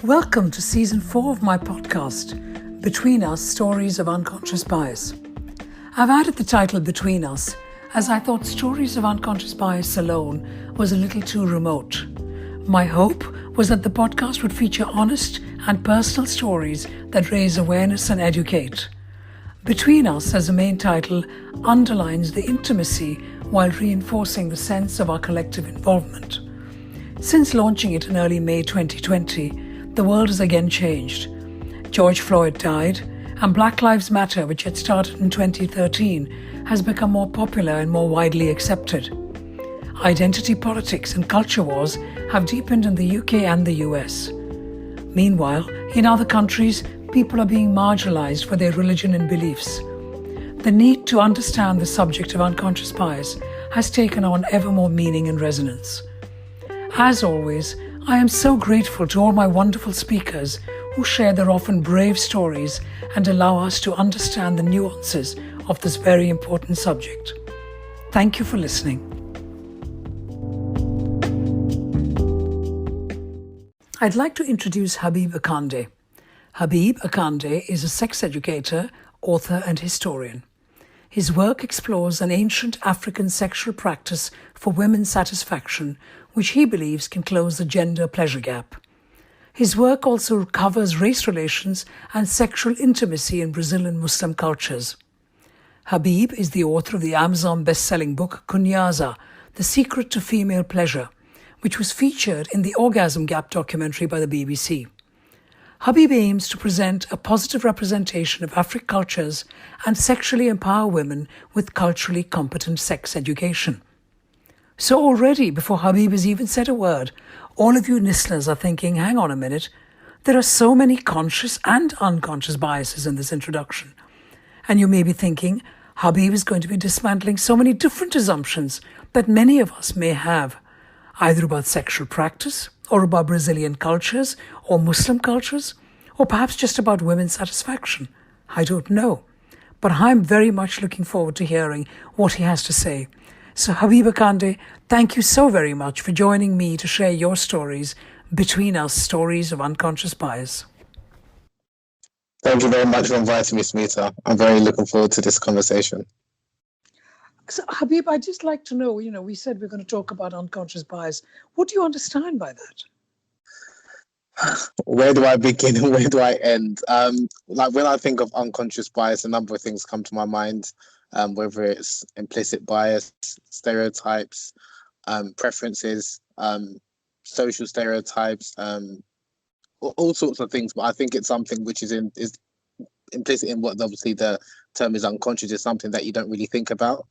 Welcome to Season 4 of my podcast, Between Us, Stories of Unconscious Bias. I've added the title Between Us as I thought stories of unconscious bias alone was a little too remote. My hope was that the podcast would feature honest and personal stories that raise awareness and educate. Between Us as a main title underlines the intimacy while reinforcing the sense of our collective involvement. Since launching it in early May 2020, the world has again changed. George Floyd died, and Black Lives Matter, which had started in 2013, has become more popular and more widely accepted. Identity politics and culture wars have deepened in the UK and the US. Meanwhile, in other countries, people are being marginalized for their religion and beliefs. The need to understand the subject of unconscious bias has taken on ever more meaning and resonance. As always, I am so grateful to all my wonderful speakers who share their often brave stories and allow us to understand the nuances of this very important subject. Thank you for listening. I'd like to introduce Habib Akande. Habib Akande is a sex educator, author and historian. His work explores an ancient African sexual practice for women's satisfaction, which he believes can close the gender pleasure gap. His work also covers race relations and sexual intimacy in Brazilian Muslim cultures. Habib is the author of the Amazon best-selling book Kunyaza, The Secret to Female Pleasure, which was featured in the Orgasm Gap documentary by the BBC. Habib aims to present a positive representation of African cultures and sexually empower women with culturally competent sex education. So already, before Habib has even said a word, all of you listeners are thinking, hang on a minute, there are so many conscious and unconscious biases in this introduction. And you may be thinking, Habib is going to be dismantling so many different assumptions that many of us may have, either about sexual practice, or about Brazilian cultures, or Muslim cultures, or perhaps just about women's satisfaction. I don't know. But I'm very much looking forward to hearing what he has to say. So Habib Akande, thank you so very much for joining me to share your stories, Between Us, Stories of Unconscious Bias. Thank you very much for inviting me, Smita. I'm very looking forward to this conversation. So Habib, I'd just like to know, we said we're going to talk about unconscious bias. What do you understand by that? Where do I begin and where do I end? When I think of unconscious bias, a number of things come to my mind, whether it's implicit bias, stereotypes, preferences, social stereotypes, all sorts of things. But I think it's something which is implicit in what obviously the term is unconscious, is something that you don't really think about.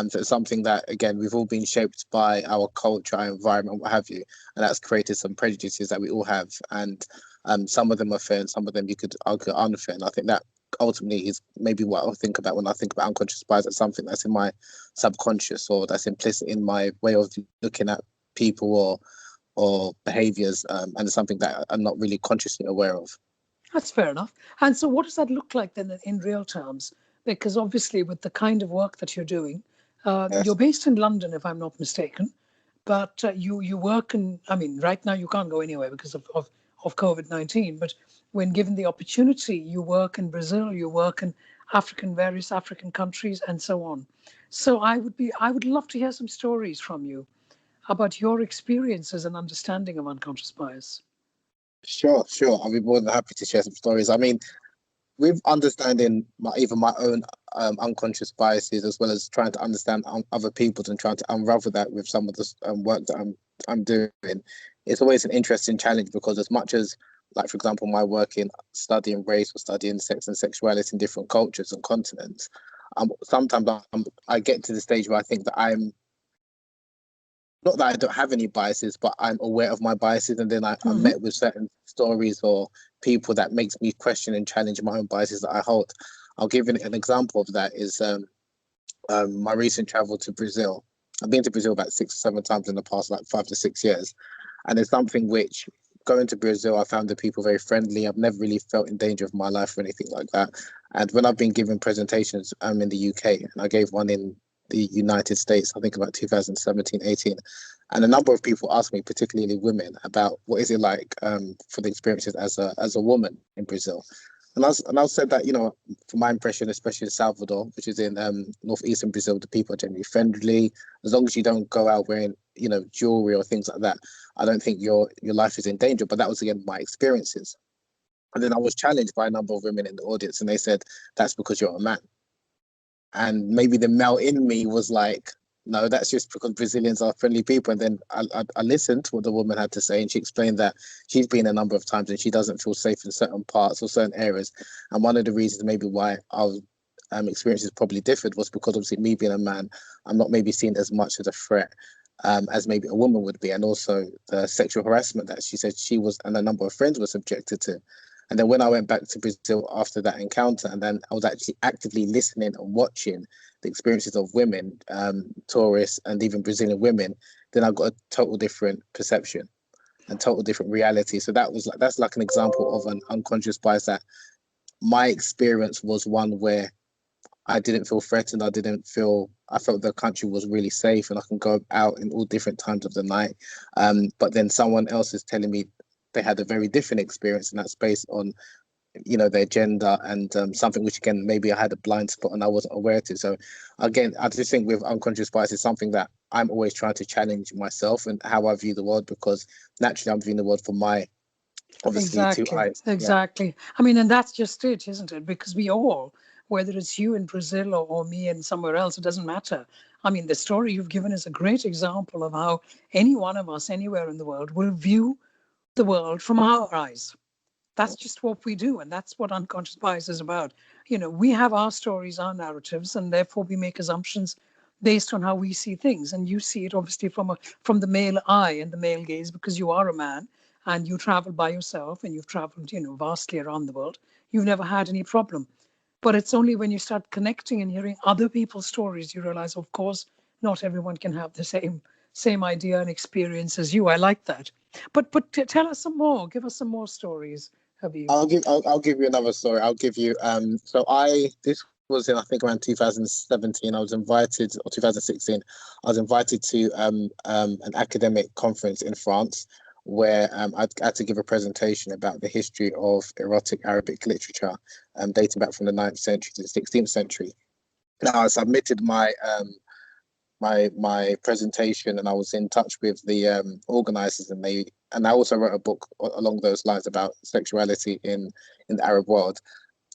So it's something that, again, we've all been shaped by our culture, our environment, what have you, and that's created some prejudices that we all have. And some of them are fair and some of them you could argue are unfair. And I think that ultimately is maybe what I think about when I think about unconscious bias. It's something that's in my subconscious or that's implicit in my way of looking at people or behaviours, and it's something that I'm not really consciously aware of. That's fair enough. And so what does that look like then in real terms? Because obviously with the kind of work that you're doing, Yes. You're based in London, if I'm not mistaken, but you work right now you can't go anywhere because of COVID-19, but when given the opportunity, you work in Brazil, you work in various African countries and so on. So I would love to hear some stories from you about your experiences and understanding of unconscious bias. Sure. I'll be more than happy to share some stories. I mean, with understanding my own unconscious biases, as well as trying to understand other people's and trying to unravel that with some of the work that I'm doing, it's always an interesting challenge, because as much as, like, for example, my work in studying race or studying sex and sexuality in different cultures and continents, sometimes I get to the stage where I think that I'm not that I don't have any biases, but I'm aware of my biases, and then I'm met with certain stories or people that makes me question and challenge my own biases that I hold. I'll give you an example of that is my recent travel to Brazil. I've been to Brazil about 6 or 7 times in the past, like 5 to 6 years. And it's something which, going to Brazil, I found the people very friendly. I've never really felt in danger of my life or anything like that. And when I've been giving presentations in the UK, and I gave one in the United States, I think about 2017, 18. And a number of people asked me, particularly women, about what is it like for the experiences as a woman in Brazil. And I said that, from my impression, especially in Salvador, which is in northeastern Brazil, the people are generally friendly. As long as you don't go out wearing, jewelry or things like that, I don't think your life is in danger. But that was, again, my experiences. And then I was challenged by a number of women in the audience, and they said, that's because you're a man. And maybe the male in me was like, no, that's just because Brazilians are friendly people. And then I listened to what the woman had to say, and she explained that she's been a number of times and she doesn't feel safe in certain parts or certain areas. And one of the reasons maybe why our experiences probably differed was because obviously me being a man, I'm not maybe seen as much as a threat as maybe a woman would be. And also the sexual harassment that she said she was and a number of friends were subjected to. And then when I went back to Brazil after that encounter, and then I was actually actively listening and watching the experiences of women, tourists, and even Brazilian women, then I got a total different perception and total different reality. So that's like an example of an unconscious bias, that my experience was one where I didn't feel threatened. I felt the country was really safe and I can go out in all different times of the night. But then someone else is telling me they had a very different experience, and that's based on their gender and something which, again, maybe I had a blind spot and I wasn't aware to. So again, I just think with unconscious bias is something that I'm always trying to challenge myself and how I view the world, because naturally I'm viewing the world from my obviously two eyes. Exactly. Yeah. I mean, and that's just it, isn't it? Because we all, whether it's you in Brazil or me in somewhere else, it doesn't matter. I mean, the story you've given is a great example of how any one of us anywhere in the world will view the world from our eyes. That's just what we do, and that's what unconscious bias is about. We have our stories, our narratives, and therefore we make assumptions based on how we see things. And you see it obviously from the male eye and the male gaze, because you are a man and you travel by yourself and you've traveled vastly around the world. You've never had any problem. But it's only when you start connecting and hearing other people's stories you realize, of course, not everyone can have the same idea and experience as you. I like that. But tell us some more. Give us some more stories, Habib. I'll give you another story. I'll give you this was in, I think, around 2017. I was invited, or 2016. I was invited to an academic conference in France where I had to give a presentation about the history of erotic Arabic literature, dating back from the 9th century to the 16th century. Now I submitted my presentation, and I was in touch with the organizers, and I also wrote a book along those lines about sexuality in the Arab world.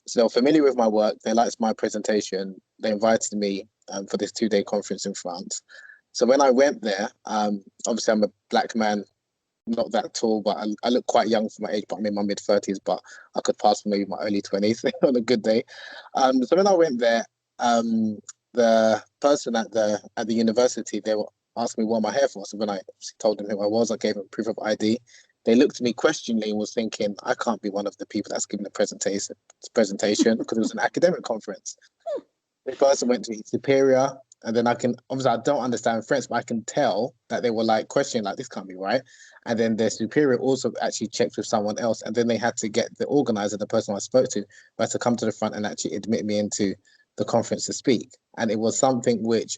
So they're familiar with my work. They liked my presentation. They invited me for this 2-day conference in France. So when I went there, obviously I'm a black man, not that tall, but I look quite young for my age, but I'm in my mid-30s, but I could pass for maybe my early 20s on a good day. So when I went there, the person at the university, they were asking me what my hair was. So when I told them who I was, I gave them proof of ID. They looked at me questioningly and was thinking, I can't be one of the people that's giving the presentation because it was an academic conference. The person went to his superior, and then I don't understand French, but I can tell that they were like questioning, like, this can't be right. And then their superior also actually checked with someone else, and then they had to get the organizer, the person I spoke to, had to come to the front and actually admit me into the conference to speak. And it was something which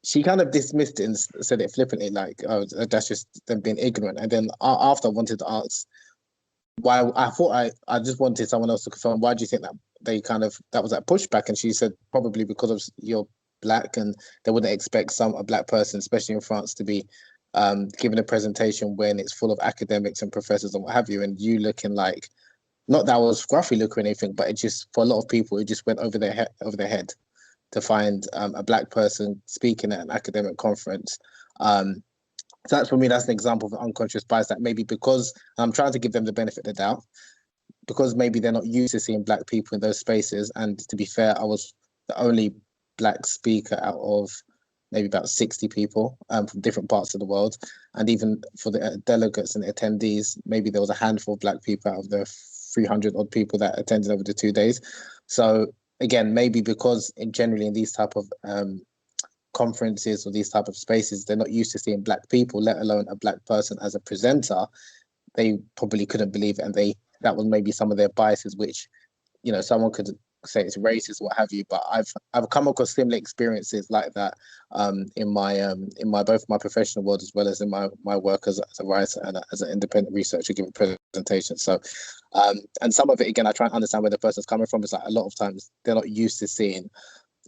she kind of dismissed it and said it flippantly, like, oh, that's just them being ignorant. And then after, I wanted to ask why. I just wanted someone else to confirm, why do you think that that was that pushback? And she said, probably because of you're black and they wouldn't expect a black person, especially in France, to be giving a presentation when it's full of academics and professors and what have you, and you looking like, not that I was scruffy looking or anything, but it just, for a lot of people, it just went over their head to find a black person speaking at an academic conference. So that's, for me, that's an example of unconscious bias, that maybe because I'm trying to give them the benefit of the doubt, because maybe they're not used to seeing black people in those spaces. And to be fair, I was the only black speaker out of maybe about 60 people from different parts of the world. And even for the delegates and the attendees, maybe there was a handful of black people out of the 300 odd people that attended over the 2 days. So again, maybe because generally in these type of conferences or these type of spaces, they're not used to seeing black people, let alone a black person as a presenter, they probably couldn't believe it. And that was maybe some of their biases, which, someone could say it's racist, what have you. But I've come across similar experiences like that in my both my professional world as well as in my work as a writer and as an independent researcher giving presentations. So and some of it again, I try and understand where the person's coming from. It's like a lot of times they're not used to seeing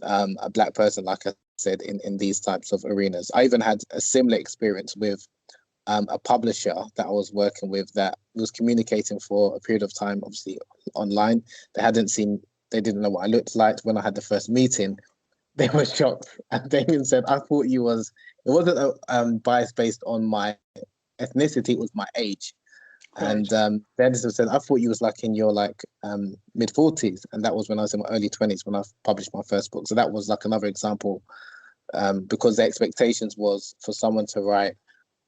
a black person, like I said, in these types of arenas. I even had a similar experience with a publisher that I was working with that was communicating for a period of time, obviously online. They didn't know what I looked like. When I had the first meeting, they were shocked. And they even said, I thought it wasn't a bias based on my ethnicity, it was my age. Right. And then they said, I thought you was like in your mid 40s. And that was when I was in my early 20s when I published my first book. So that was like another example, because the expectations was for someone to write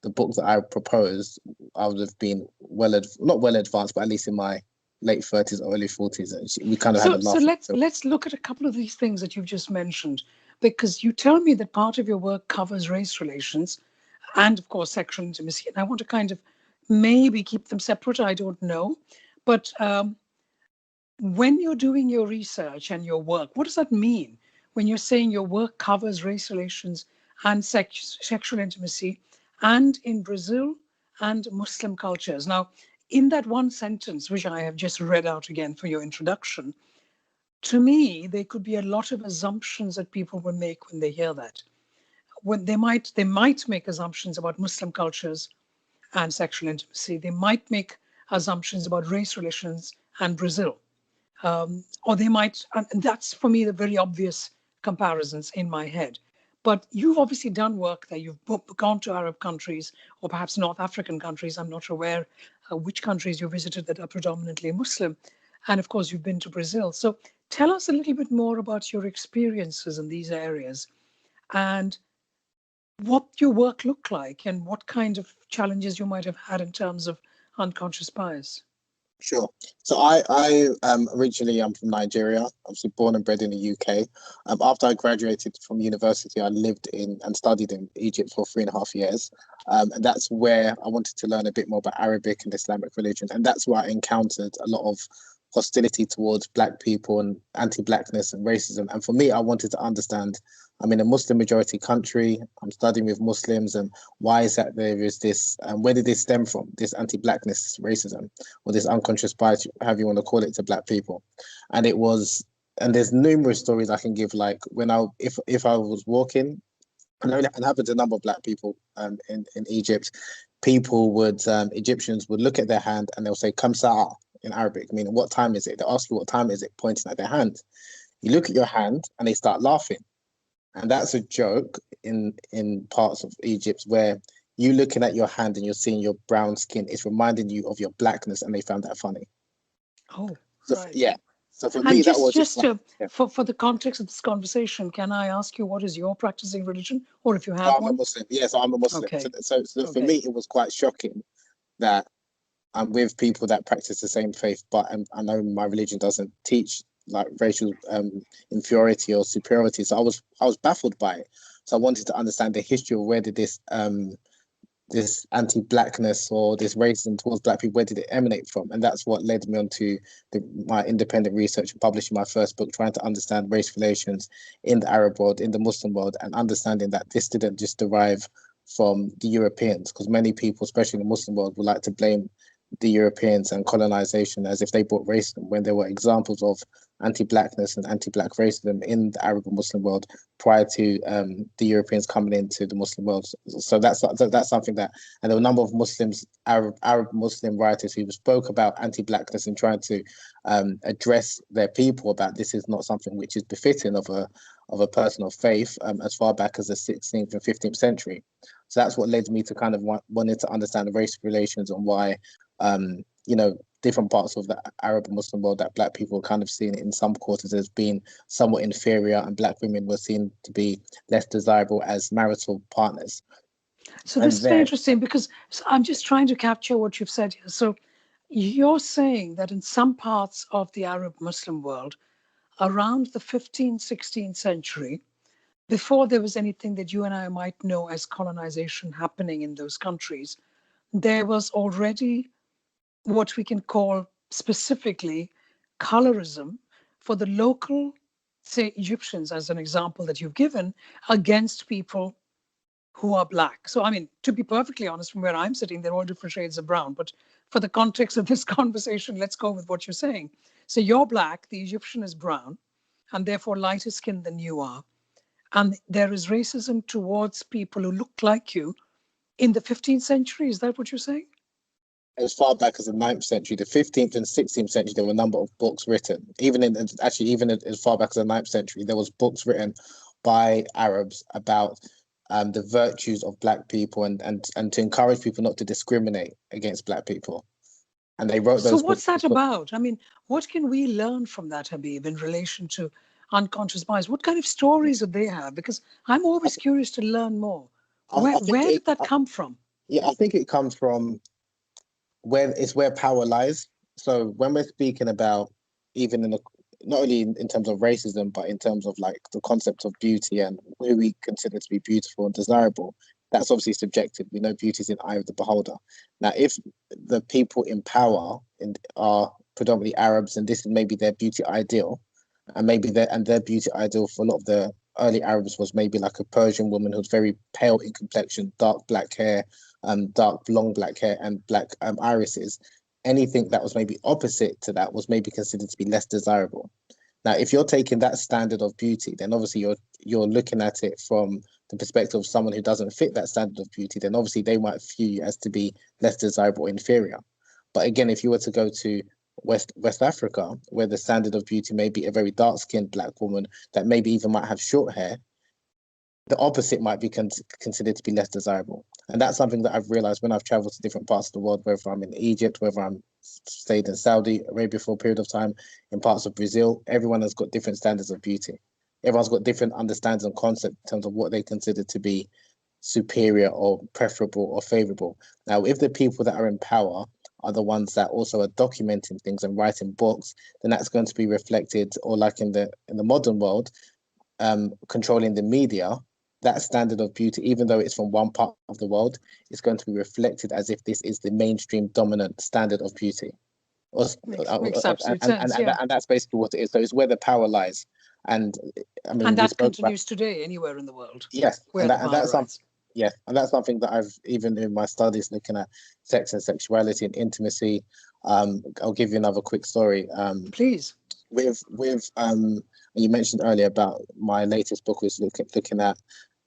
the book that I proposed. I would have been not well advanced, but at least in my late 30s or early 40s. And we kind of had a laugh. So let's look at a couple of these things that you've just mentioned, because you tell me that part of your work covers race relations and, of course, sexual intimacy. And I want to kind of maybe keep them separate. I don't know. But when you're doing your research and your work, what does that mean when you're saying your work covers race relations and sexual intimacy and in Brazil and Muslim cultures? Now, in that one sentence, which I have just read out again for your introduction, to me, there could be a lot of assumptions that people will make when they hear that. When they might make assumptions about Muslim cultures and sexual intimacy. They might make assumptions about race relations and Brazil. Or they might, and that's for me the very obvious comparisons in my head. But you've obviously done work there. You've gone to Arab countries or perhaps North African countries. I'm not aware which countries you visited that are predominantly Muslim. And of course, you've been to Brazil. So tell us a little bit more about your experiences in these areas and what your work looked like and what kind of challenges you might have had in terms of unconscious bias. Sure. So I originally I'm from Nigeria, obviously born and bred in the UK. After I graduated from university, I lived in and studied in Egypt for 3.5 years. And that's where I wanted to learn a bit more about Arabic and Islamic religion. And that's where I encountered a lot of hostility towards Black people and anti-Blackness and racism. And for me, I wanted to understand, I'm in a Muslim majority country, I'm studying with Muslims, and why is that there is this, where did this stem from, this anti-Blackness, racism, or this unconscious bias, however you want to call it, to Black people. And there's numerous stories I can give, like if I was walking, and it happened to a number of Black people in Egypt, Egyptians would look at their hand and they'll say, Kam sa'a, in Arabic, meaning what time is it? They ask you what time is it, pointing at their hand. You look at your hand and they start laughing. And that's a joke in parts of Egypt where you looking at your hand and you're seeing your brown skin, it's reminding you of your Blackness, and they found that funny. Oh, so, right. Yeah. So for and me, that was for the context of this conversation, can I ask you what is your practicing religion, or if you have one? I'm a Muslim. Yes, I'm a Muslim. Okay. So for me, it was quite shocking that I'm with people that practice the same faith, but I know my religion doesn't teach like racial inferiority or superiority. So I was baffled by it. So I wanted to understand the history of where did this anti-Blackness or this racism towards Black people, where did it emanate from? And that's what led me on to my independent research and publishing my first book, trying to understand race relations in the Arab world, in the Muslim world, and understanding that this didn't just derive from the Europeans, because many people, especially in the Muslim world, would like to blame the Europeans and colonization as if they brought racism, when there were examples of anti-Blackness and anti-Black racism in the Arab and Muslim world prior to the Europeans coming into the Muslim world. So that's something that, and there were a number of Muslims, Arab Muslim writers who spoke about anti-Blackness and trying to address their people about this is not something which is befitting of a person of faith, as far back as the 16th and 15th century. So that's what led me to kind of wanting to understand the race relations and why different parts of the Arab and Muslim world that Black people were kind of seen in some quarters as being somewhat inferior, and Black women were seen to be less desirable as marital partners. So this is very interesting, because I'm just trying to capture what you've said here. So you're saying that in some parts of the Arab Muslim world, around the 15th, 16th century, before there was anything that you and I might know as colonization happening in those countries, there was already what we can call specifically colorism, for the local, say, Egyptians, as an example that you've given, against people who are black. So, I mean, to be perfectly honest, from where I'm sitting, they're all different shades of brown. But for the context of this conversation, let's go with what you're saying. So you're black, the Egyptian is brown, and therefore lighter skinned than you are. And there is racism towards people who look like you in the 15th century. Is that what you're saying? As far back as the 9th century, the 15th and 16th century, there were a number of books written. Even as far back as the 9th century, there was books written by Arabs about the virtues of black people and to encourage people not to discriminate against black people. And they wrote So those what's books. that about? I mean, what can we learn from that, Habib, in relation to unconscious bias? What kind of stories do they have? Because I'm always curious to learn more. I think Where did that come from? yeah, I think it comes from where power lies. So when we're speaking about even not only in terms of racism, but in terms of like the concept of beauty and who we consider to be beautiful and desirable, that's obviously subjective. We know beauty is in the eye of the beholder. Now, if the people in power are predominantly Arabs, and this is maybe their beauty ideal, and maybe their beauty ideal for a lot of the early Arabs was maybe like a Persian woman who's very pale in complexion, dark black hair, dark long black hair, and black irises. Anything that was maybe opposite to that was maybe considered to be less desirable. Now, if you're taking that standard of beauty, then obviously you're looking at it from the perspective of someone who doesn't fit that standard of beauty. Then obviously they might view you as to be less desirable, inferior. But again, if you were to go to West Africa, where the standard of beauty may be a very dark-skinned black woman that maybe even might have short hair, the opposite might be considered to be less desirable. And that's something that I've realized when I've traveled to different parts of the world, whether I'm in Egypt, whether I'm stayed in Saudi Arabia for a period of time, in parts of Brazil. Everyone has got different standards of beauty. Everyone's got different understandings and concepts in terms of what they consider to be superior or preferable or favorable. Now, if the people that are in power are the ones that also are documenting things and writing books, then that's going to be reflected, or like in the modern world, controlling the media, that standard of beauty, even though it's from one part of the world, is going to be reflected as if this is the mainstream dominant standard of beauty. Makes absolute sense, yeah. And that's basically what it is. So it's where the power lies. And I mean, And we that spoke about, continues today anywhere in the world. yes, Where the power lies. yes, and that's something that I've, even in my studies looking at sex and sexuality and intimacy. I'll give you another quick story. Please. With you mentioned earlier about my latest book was looking at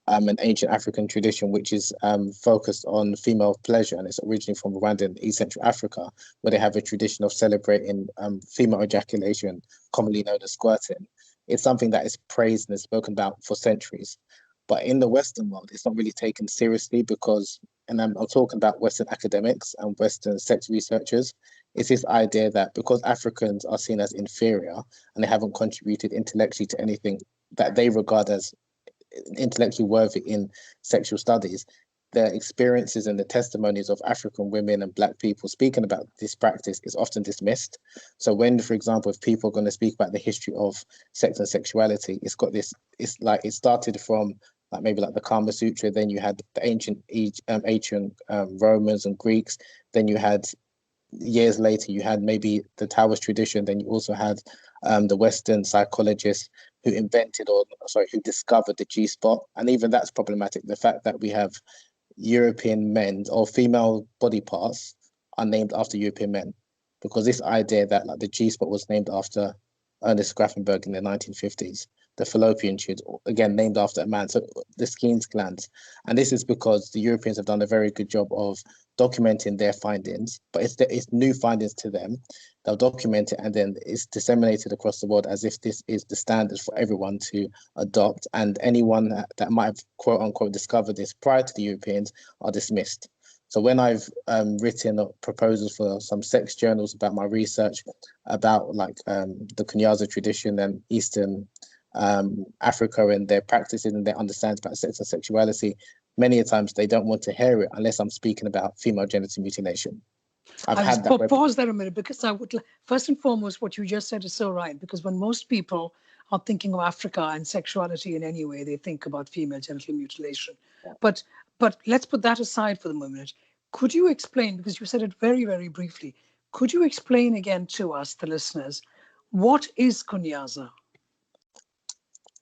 an ancient African tradition, which is focused on female pleasure, and it's originally from Rwanda in East Central Africa, where they have a tradition of celebrating female ejaculation, commonly known as squirting. It's something that is praised and is spoken about for centuries. But in the Western world, it's not really taken seriously because, and I'm talking about Western academics and Western sex researchers, it's this idea that because Africans are seen as inferior and they haven't contributed intellectually to anything that they regard as intellectually worthy in sexual studies, the experiences and the testimonies of African women and Black people speaking about this practice is often dismissed. So when, for example, if people are going to speak about the history of sex and sexuality, it's got this, it's like it started from like maybe like the Kama Sutra, then you had the ancient Romans and Greeks, then you had years later, you had maybe the Taoist tradition, then you also had the Western psychologists who who discovered the G-spot. And even that's problematic. The fact that we have European men or female body parts are named after European men, because this idea that like the G-spot was named after Ernst Grafenberg in the 1950s, the fallopian tube, again, named after a man. So the Skene's glands. And this is because the Europeans have done a very good job of documenting their findings, but it's new findings to them. They'll document it and then it's disseminated across the world as if this is the standard for everyone to adopt. And anyone that might have quote unquote discovered this prior to the Europeans are dismissed. So when I've written proposals for some sex journals about my research about like the Kunyaza tradition and Eastern Africa and their practices and their understanding about sex and sexuality, many a times they don't want to hear it unless I'm speaking about female genital mutilation. I've had that. Pause there a minute, because I would, first and foremost, what you just said is so right, because when most people are thinking of Africa and sexuality in any way, they think about female genital mutilation. Yeah. But let's put that aside for the moment. Could you explain, because you said it very, very briefly, could you explain again to us, the listeners, What is Kunyaza?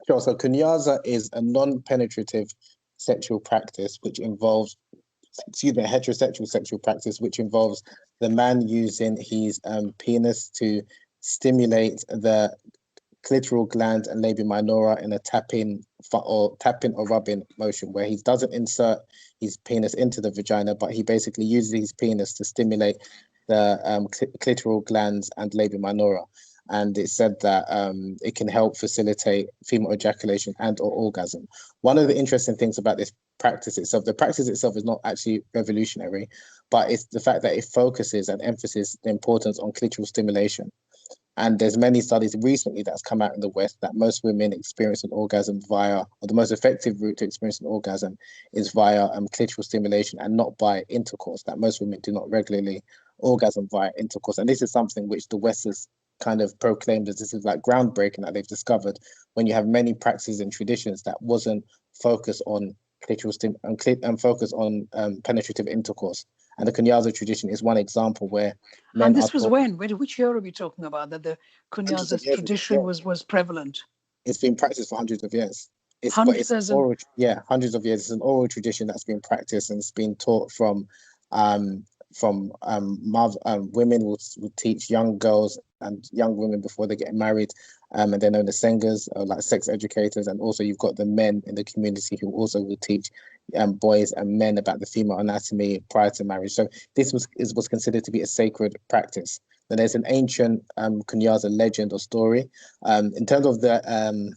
Sure. So Kunyaza is a non-penetrative sexual practice which involves, excuse me, a heterosexual sexual practice which involves the man using his penis to stimulate the clitoral gland and labia minora in a tapping or rubbing motion, where he doesn't insert his penis into the vagina, but he basically uses his penis to stimulate the clitoral glands and labia minora. And it's said that it can help facilitate female ejaculation and or orgasm. One of the interesting things about this practice itself, the practice itself is not actually revolutionary, but it's the fact that it focuses and emphasizes the importance on clitoral stimulation. And there's many studies recently that's come out in the West that most women experience an orgasm via, or the most effective route to experience an orgasm is via clitoral stimulation and not by intercourse, that most women do not regularly orgasm via intercourse. And this is something which the West has kind of proclaimed as this is like groundbreaking that they've discovered, when you have many practices and traditions that wasn't focused on clitoral and focus on penetrative intercourse. And the Kunyaza tradition is one example where men And this are was taught. when? Which year are we talking about that the Hundreds of Kunyaza's years ago. tradition Yeah. was prevalent? It's been practiced for hundreds of years. Hundreds It's as in oral, yeah, hundreds of years. It's an oral tradition that's been practiced and it's been taught um mother, women will teach young girls and young women before they get married, and they're known as sengers, or like sex educators. And also you've got the men in the community who also will teach boys and men about the female anatomy prior to marriage. So this was considered to be a sacred practice. Then there's an ancient Kunyaza legend or story. In terms of the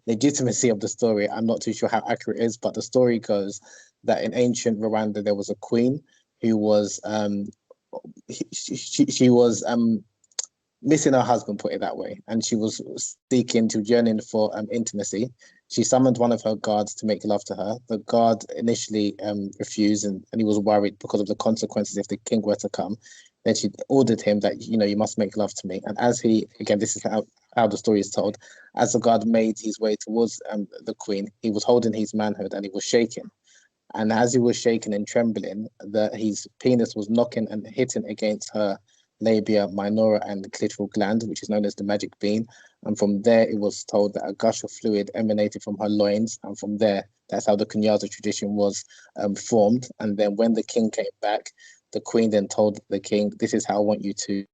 legitimacy of the story, I'm not too sure how accurate it is, but the story goes that in ancient Rwanda there was a queen who was she was missing her husband, put it that way, and she was yearning for intimacy. She summoned one of her guards to make love to her. The guard initially refused, and he was worried because of the consequences if the king were to come. Then she ordered him that, you must make love to me. And as he, again, this is how the story is told, as the guard made his way towards the queen, he was holding his manhood and he was shaking. And as he was shaking and trembling, his penis was knocking and hitting against her labia minora and clitoral gland, which is known as the magic bean. And from there, it was told that a gush of fluid emanated from her loins. And from there, that's how the Kunyaza tradition was formed. And then when the king came back, the queen then told the king, "This is how I want you to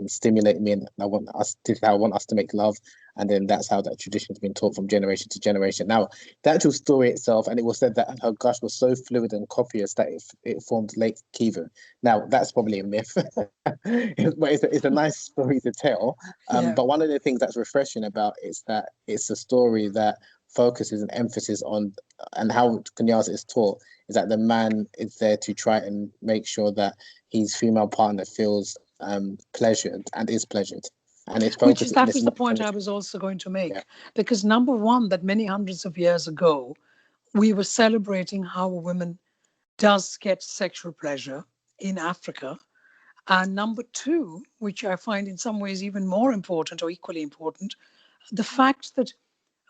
stimulate me, and this is how I want us to make love." And then that's how that tradition has been taught from generation to generation. Now, the actual story itself, and it was said that her gush was so fluid and copious that it formed Lake Kivu. Now, that's probably a myth, but it's a nice story to tell. yeah. But one of the things that's refreshing about it is that it's a story that focuses and emphasis on, and how Kunyaza is taught, is that the man is there to try and make sure that his female partner feels pleasured and is pleasured. And it's focused, and That it's was the not point I penetrative. was also going to make. Yeah. Because number one, that many hundreds of years ago, we were celebrating how a woman does get sexual pleasure in Africa. And number two, which I find in some ways even more important or equally important, the fact that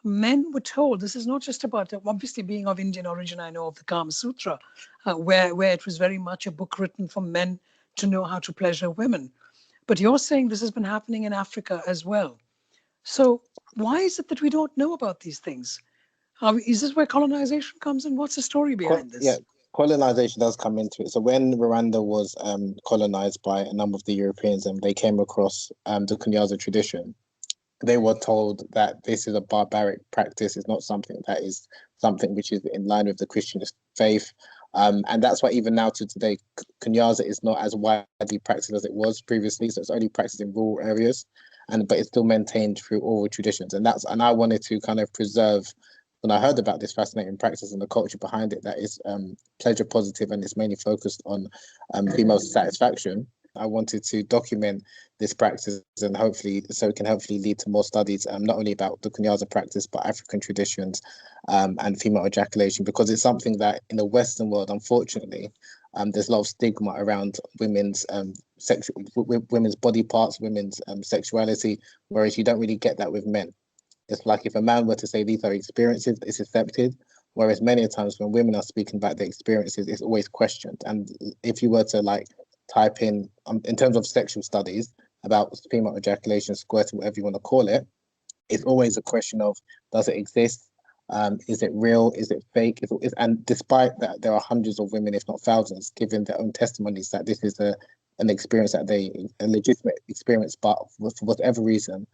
men were told, this is not just about, obviously being of Indian origin, I know of the Kama Sutra, where it was very much a book written for men to know how to pleasure women. But you're saying this has been happening in Africa as well. So why is it that we don't know about these things? Is this where colonization comes in? What's the story behind Yeah, this? colonization does come into it. So when Rwanda was colonized by a number of the Europeans and they came across the Kunyaza tradition, they were told that this is a barbaric practice. It's not something that is something which is in line with the Christian faith. And that's why even now to today, Kunyaza is not as widely practiced as it was previously. So it's only practiced in rural areas, but it's still maintained through oral traditions. And I wanted to kind of preserve, when I heard about this fascinating practice and the culture behind it, that is pleasure positive and it's mainly focused on female satisfaction. I wanted to document this practice and hopefully it can hopefully lead to more studies, not only about the Kunyaza practice but African traditions and female ejaculation, because it's something that in the Western world, unfortunately, there's a lot of stigma around women's women's body parts, women's sexuality, whereas you don't really get that with men. It's like if a man were to say these are experiences, it's accepted. Whereas many times when women are speaking about their experiences, it's always questioned. And if you were to like type in terms of sexual studies, about female ejaculation, squirting, whatever you want to call it, it's always a question of, does it exist? Is it real? Is it fake? And despite that, there are hundreds of women, if not thousands, giving their own testimonies that this is an experience that a legitimate experience, but for whatever reason,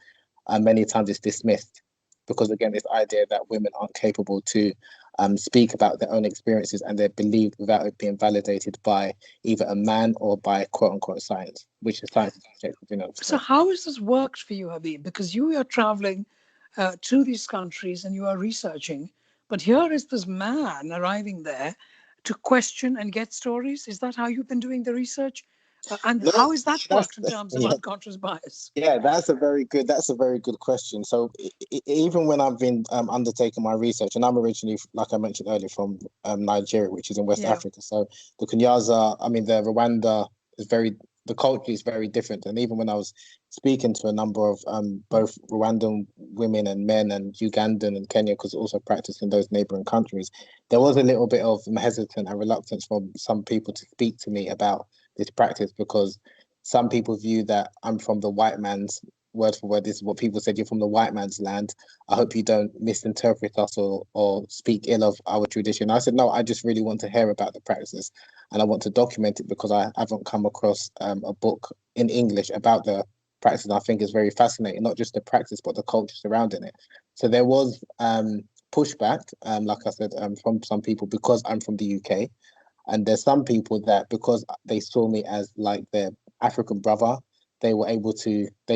many times it's dismissed because, again, this idea that women aren't capable to speak about their own experiences, and they're believed without it being validated by either a man or by quote unquote science, which is science is subjective, you know. So how has this worked for you, Habib? Because you are traveling to these countries and you are researching, but here is this man arriving there to question and get stories. Is that how you've been doing the research? And No, how has that that's worked in terms of yeah. unconscious bias? Yeah, that's a very good question. So even when I've been undertaking my research, and I'm originally, like I mentioned earlier, from Nigeria, which is in West Yeah. Africa. So the Kunyaza, I mean, the Rwanda is the culture is very different. And even when I was speaking to a number of both Rwandan women and men and Ugandan and Kenya, because also practice in those neighboring countries, there was a little bit of hesitance and reluctance from some people to speak to me about this practice, because some people view that I'm from the white man's, word for word, this is what people said, you're from the white man's land. I hope you don't misinterpret us or speak ill of our tradition. I said, no, I just really want to hear about the practices and I want to document it because I haven't come across a book in English about the practice. And I think it's very fascinating, not just the practice, but the culture surrounding it. So there was pushback, like I said, from some people because I'm from the UK. And there's some people that because they saw me as like their African brother, they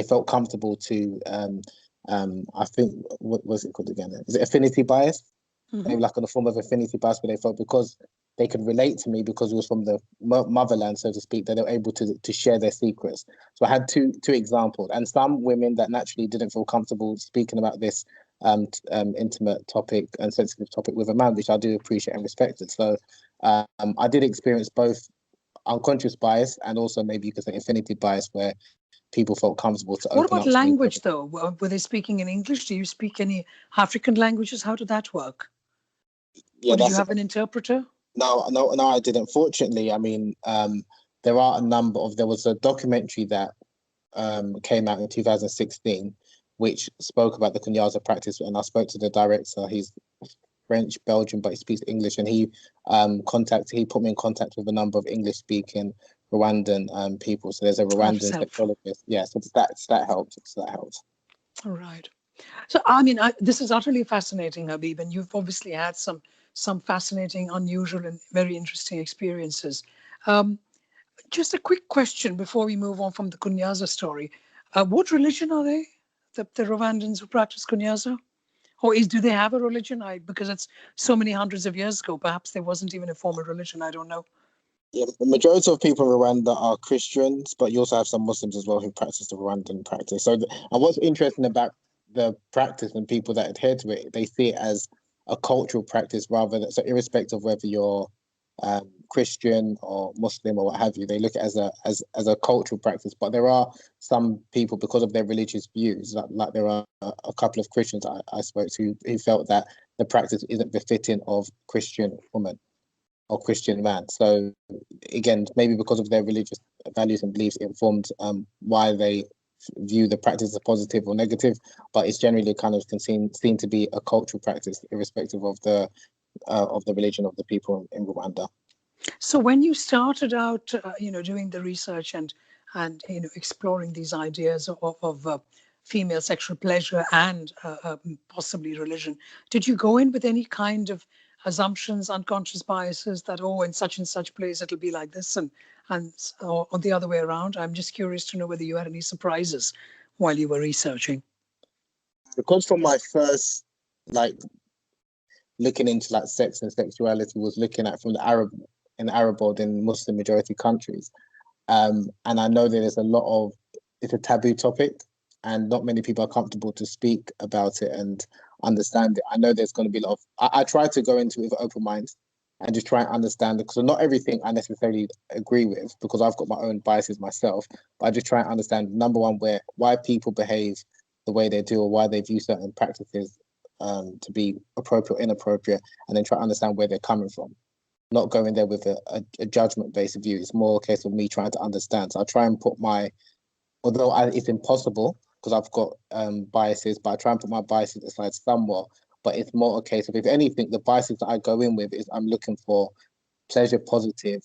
felt comfortable to, I think, what was it called again? Is it affinity bias? Maybe like on a form of affinity bias where they felt because they could relate to me because it was from the motherland, so to speak, that they were able to share their secrets. So I had two examples, and some women that naturally didn't feel comfortable speaking about this intimate topic and sensitive topic with a man, which I do appreciate and respect it. So I did experience both unconscious bias and also maybe you could say affinity bias, where people felt comfortable to What open about up to me. language, though? Were they speaking in English? Do you speak any African languages? How did that work? Yeah, Or did you that's have an interpreter? no, I didn't. Fortunately, I mean, there are a number of. There was a documentary that came out in 2016, which spoke about the Kunyaza practice, and I spoke to the director. He's French, Belgian, but he speaks English, and he put me in contact with a number of English speaking Rwandan people. So there's a That was Rwandan helpful. sexologist. Yeah, so that helped. So that helped. All right. So, I mean, this is utterly fascinating, Habib, and you've obviously had some fascinating, unusual, and very interesting experiences. Um, just a quick question before we move on from the Kunyaza story. What religion are they? The Rwandans who practice Kunyaza? Or do they have a religion? Because it's so many hundreds of years ago, perhaps there wasn't even a formal religion. I don't know. Yeah, the majority of people in Rwanda are Christians, but you also have some Muslims as well who practice the Rwandan practice. So, and what's interesting about the practice and people that adhere to it, they see it as a cultural practice rather than, so irrespective of whether you're Christian or Muslim or what have you, they look at it as a cultural practice. But there are some people, because of their religious views, like there are a couple of Christians I spoke to who felt that the practice isn't befitting of Christian women or Christian man. So again, maybe because of their religious values and beliefs, it informed why they view the practice as positive or negative. But it's generally kind of seen to be a cultural practice, irrespective of the religion of the people in Rwanda. So when you started out, doing the research and exploring these ideas of female sexual pleasure and possibly religion, did you go in with any kind of assumptions, unconscious biases that in such and such place it'll be like this or the other way around? I'm just curious to know whether you had any surprises while you were researching. Because from my first like looking into like sex and sexuality was looking at from the Arab world in Muslim majority countries. And I know that there's a lot of, it's a taboo topic and not many people are comfortable to speak about it and understand it. I know there's going to be a lot of, I try to go into it with an open mind and just try and understand it, because not everything I necessarily agree with because I've got my own biases myself, but I just try and understand, number one, why people behave the way they do or why they view certain practices to be appropriate or inappropriate, and then try to understand where they're coming from. Not going there with a judgment-based view. It's more a case of me trying to understand. So I try and put my although it's impossible because I've got biases, but I try and put my biases aside somewhat. But it's more a case of, if anything, the biases that I go in with is I'm looking for pleasure positive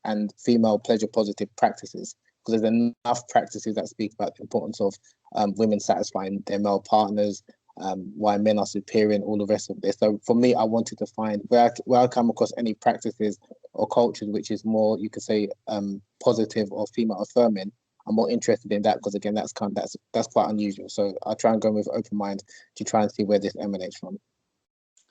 and female pleasure positive practices, because there's enough practices that speak about the importance of women satisfying their male partners, why men are superior and all the rest of this. So for me, I wanted to find where I come across any practices or cultures which is more, you could say, positive or female affirming. I'm more interested in that because, again, that's quite unusual. So I try and go with an open mind to try and see where this emanates from.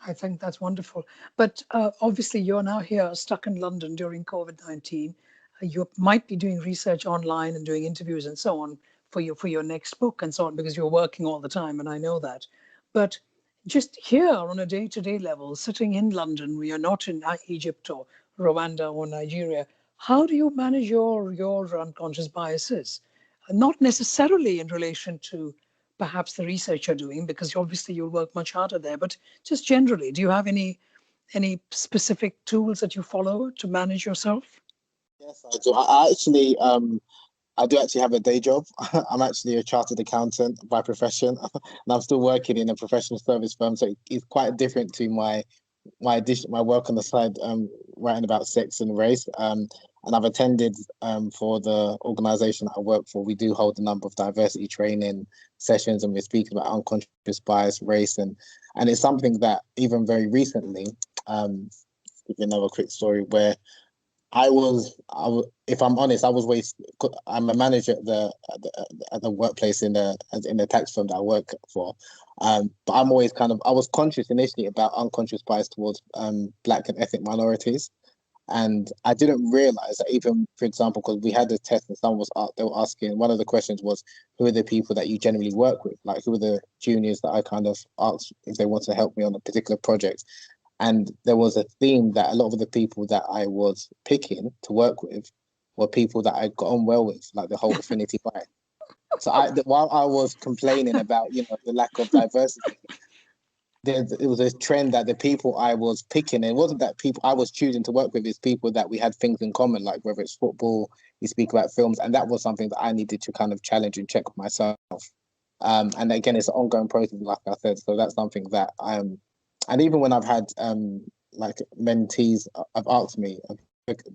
I think that's wonderful. But obviously, you're now here, stuck in London during COVID-19. You might be doing research online and doing interviews and so on for your next book and so on, because you're working all the time, and I know that. But just here on a day-to-day level, sitting in London, we are not in Egypt or Rwanda or Nigeria. How do you manage your unconscious biases? Not necessarily in relation to perhaps the research you're doing, because obviously you'll work much harder there, but just generally, do you have any specific tools that you follow to manage yourself? Yes, I do. I do actually have a day job. I'm actually a chartered accountant by profession, and I'm still working in a professional service firm. So it's quite different to my work on the side, writing about sex and race. And I've attended for the organisation I work for. We do hold a number of diversity training sessions, and we're speaking about unconscious bias, race, and it's something that even very recently, give you another quick story where if I'm honest, I'm a manager at the workplace in the tax firm that I work for. But I was conscious initially about unconscious bias towards Black and ethnic minorities. And I didn't realize that, even, for example, because we had a test and they were asking, one of the questions was, who are the people that you generally work with? Like, who are the juniors that I kind of asked if they want to help me on a particular project? And there was a theme that a lot of the people that I was picking to work with were people that I got on well with, like the whole affinity bias. So while I was complaining about, the lack of diversity, it was a trend that the people I was picking, and it wasn't that people I was choosing to work with, is people that we had things in common, like whether it's football, we speak about films, and that was something that I needed to kind of challenge and check myself. And again, it's an ongoing process, like I said. So that's something that and even when I've had like mentees, I've asked me,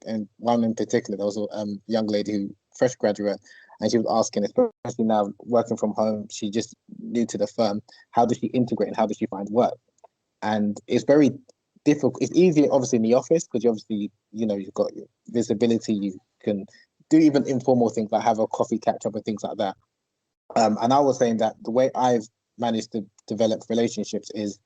and one in particular, there was a young lady who fresh graduate, and she was asking, especially now working from home, she just new to the firm, how does she integrate and how does she find work? And it's very difficult. It's easier, obviously, in the office, because you've got your visibility. You can do even informal things like have a coffee catch up and things like that. And I was saying that the way I've managed to develop relationships is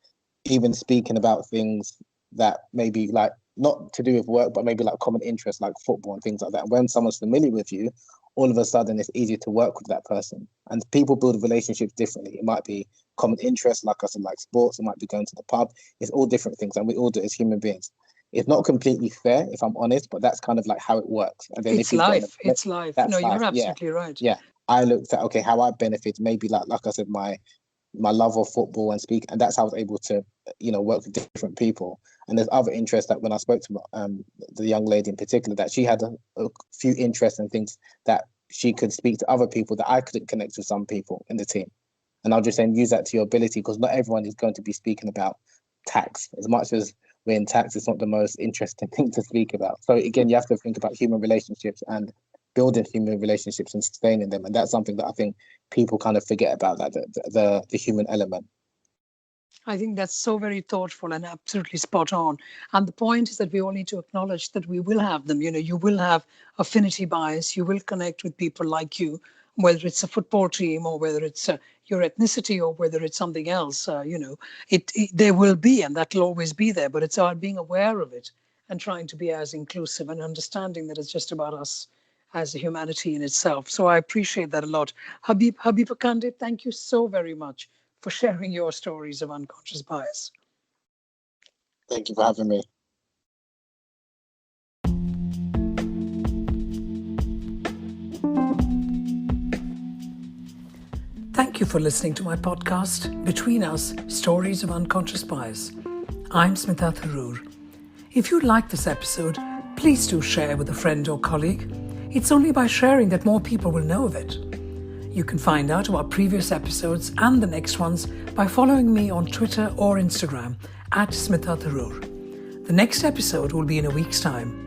even speaking about things that maybe like not to do with work, but maybe like common interests like football and things like that. When someone's familiar with you, all of a sudden it's easier to work with that person. And people build relationships differently. It might be common interests, like I said, like sports. It might be going to the pub. It's all different things, and we all do it as human beings. It's not completely fair, if I'm honest, but that's kind of like how it works. And then It's life. It's life. No, you're absolutely right. Yeah. I looked at, okay, how I benefit, maybe like I said, my love of football and speak, and that's how I was able to, work with different people. And there's other interests that when I spoke to the young lady in particular, that she had a few interests and things that she could speak to other people that I couldn't connect with some people in the team. And I'll just say, use that to your ability, because not everyone is going to be speaking about tax. As much as we're in tax, it's not the most interesting thing to speak about. So again, you have to think about human relationships and building human relationships and sustaining them. And that's something that I think people kind of forget about, that the human element. I think that's so very thoughtful and absolutely spot on. And the point is that we all need to acknowledge that we will have them. You will have affinity bias. You will connect with people like you, whether it's a football team or whether it's your ethnicity or whether it's something else. There will be, and that will always be there. But it's about being aware of it and trying to be as inclusive and understanding that it's just about us as a humanity in itself. So I appreciate that a lot. Habib Akande, thank you so very much for sharing your stories of unconscious bias. Thank you for having me. Thank you for listening to my podcast, Between Us, Stories of Unconscious Bias. I'm Smita Tharoor. If you like this episode, please do share with a friend or colleague. It's only by sharing that more people will know of it. You can find out about previous episodes and the next ones by following me on Twitter or Instagram at Smita Tharoor. The next episode will be in a week's time.